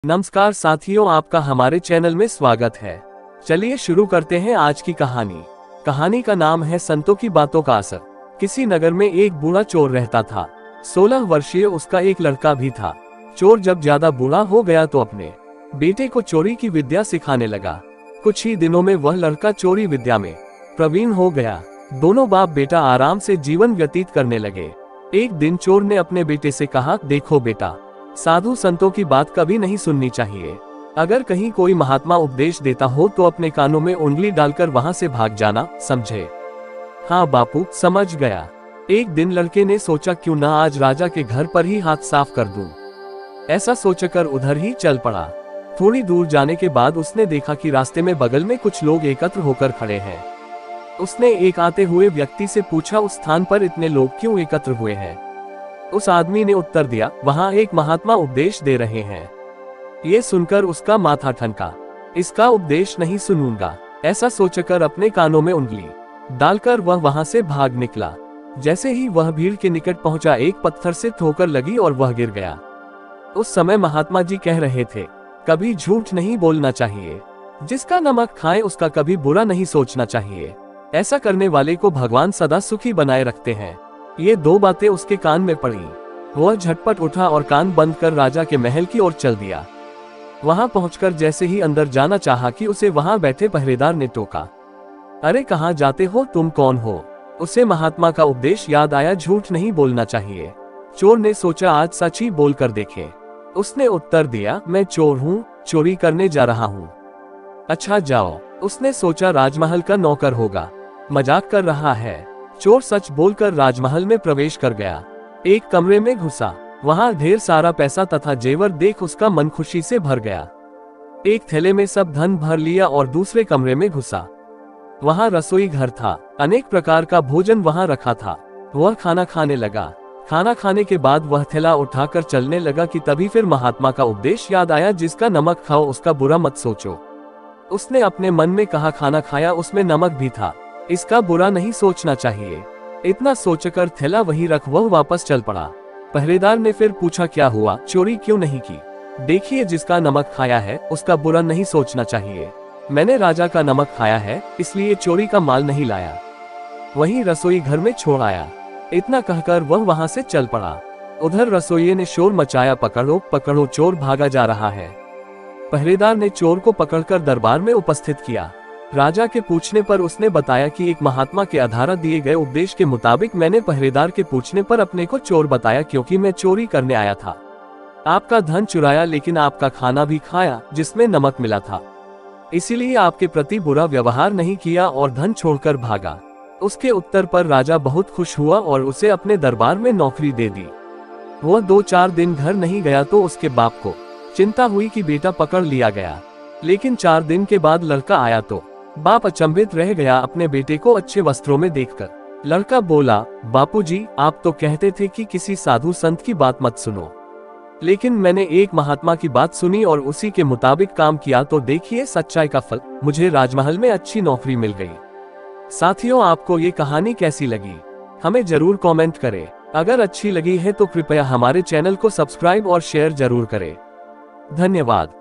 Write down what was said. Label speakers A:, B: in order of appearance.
A: नमस्कार साथियों, आपका हमारे चैनल में स्वागत है। चलिए शुरू करते हैं आज की कहानी। कहानी का नाम है संतों की बातों का असर। किसी नगर में एक बूढ़ा चोर रहता था। 16 वर्षीय उसका एक लड़का भी था। चोर जब ज्यादा बूढ़ा हो गया तो अपने बेटे को चोरी की विद्या सिखाने लगा। कुछ ही दिनों में वह लड़का चोरी विद्या में प्रवीण हो गया। दोनों बाप बेटा आराम से जीवन व्यतीत करने लगे। एक दिन चोर ने अपने बेटे से कहा, देखो बेटा, साधु संतों की बात कभी नहीं सुननी चाहिए। अगर कहीं कोई महात्मा उपदेश देता हो तो अपने कानों में उंगली डालकर वहां से भाग जाना, समझे? हाँ बापू, समझ गया। एक दिन लड़के ने सोचा, क्यों ना आज राजा के घर पर ही हाथ साफ कर दूं। ऐसा सोचकर उधर ही चल पड़ा। थोड़ी दूर जाने के बाद उसने देखा कि रास्ते में बगल में कुछ लोग एकत्र होकर खड़े हैं। उसने एक आते हुए व्यक्ति से पूछा, उस स्थान पर इतने लोग क्यों एकत्र हुए हैं? उस आदमी ने उत्तर दिया, वहां एक महात्मा उपदेश दे रहे हैं। ये सुनकर उसका माथा ठनका। इसका उपदेश नहीं सुनूंगा, ऐसा सोचकर अपने कानों में उंगली डालकर वह वहां से भाग निकला। जैसे ही वह भीड़ के निकट पहुंचा, एक पत्थर से ठोकर लगी और वह गिर गया। उस समय महात्मा जी कह रहे थे, कभी झूठ नहीं बोलना चाहिए। जिसका नमक खाए उसका कभी बुरा नहीं सोचना चाहिए। ऐसा करने वाले को भगवान सदा सुखी बनाए रखते हैं। ये दो बातें उसके कान में पड़ी। वह झटपट उठा और कान बंद कर राजा के महल की ओर चल दिया। वहां पहुंचकर जैसे ही अंदर जाना चाहा कि उसे वहां बैठे पहरेदार ने टोका, अरे कहां जाते हो, तुम कौन हो? उसे महात्मा का उपदेश याद आया, झूठ नहीं बोलना चाहिए। चोर ने सोचा, आज सच ही बोल कर देखे। उसने उत्तर दिया, मैं चोर हूँ, चोरी करने जा रहा हूँ। अच्छा जाओ। उसने सोचा राजमहल का नौकर होगा, मजाक कर रहा है। चोर सच बोलकर राजमहल में प्रवेश कर गया। एक कमरे में घुसा। वहां ढेर सारा पैसा तथा जेवर देख उसका मन खुशी से भर गया। एक थैले में सब धन भर लिया और दूसरे कमरे में घुसा। वहां रसोई घर था। अनेक प्रकार का भोजन वहां रखा था। वह खाना खाने लगा। खाना खाने के बाद वह थैला उठाकर चलने लगा कि तभी फिर महात्मा का उपदेश याद आया, जिसका नमक खाओ उसका बुरा मत सोचो। उसने अपने मन में कहा, खाना खाया उसमें नमक भी था, इसका बुरा नहीं सोचना चाहिए। इतना सोचकर थैला वहीं रख वह वापस चल पड़ा। पहरेदार ने फिर पूछा, क्या हुआ, चोरी क्यों नहीं की? देखिए, जिसका नमक खाया है उसका बुरा नहीं सोचना चाहिए। मैंने राजा का नमक खाया है, इसलिए चोरी का माल नहीं लाया, वहीं रसोई घर में छोड़ आया। इतना कहकर वह वहां से चल पड़ा। उधर रसोइये ने शोर मचाया, पकड़ो पकड़ो, चोर भागा जा रहा है। पहरेदार ने चोर को पकड़कर दरबार में उपस्थित किया। राजा के पूछने पर उसने बताया कि एक महात्मा के आधार दिए गए उपदेश के मुताबिक मैंने पहरेदार के पूछने पर अपने को चोर बताया, क्योंकि मैं चोरी करने आया था। आपका धन चुराया, लेकिन आपका खाना भी खाया जिसमें नमक मिला था। इसीलिए आपके प्रति बुरा व्यवहार नहीं किया और धन छोड़कर भागा। उसके उत्तर पर राजा बहुत खुश हुआ और उसे अपने दरबार में नौकरी दे दी। वह 2-4 दिन घर नहीं गया तो उसके बाप को चिंता हुई कि बेटा पकड़ लिया गया। लेकिन 4 दिन के बाद लड़का आया तो बाप अचंभित रह गया अपने बेटे को अच्छे वस्त्रों में देखकर। लड़का बोला, बापूजी, आप तो कहते थे कि किसी साधु संत की बात मत सुनो, लेकिन मैंने एक महात्मा की बात सुनी और उसी के मुताबिक काम किया, तो देखिए सच्चाई का फल, मुझे राजमहल में अच्छी नौकरी मिल गई। साथियों, आपको ये कहानी कैसी लगी हमें जरूर कमेंट करें। अगर अच्छी लगी है तो कृपया हमारे चैनल को सब्सक्राइब और शेयर जरूर करें। धन्यवाद।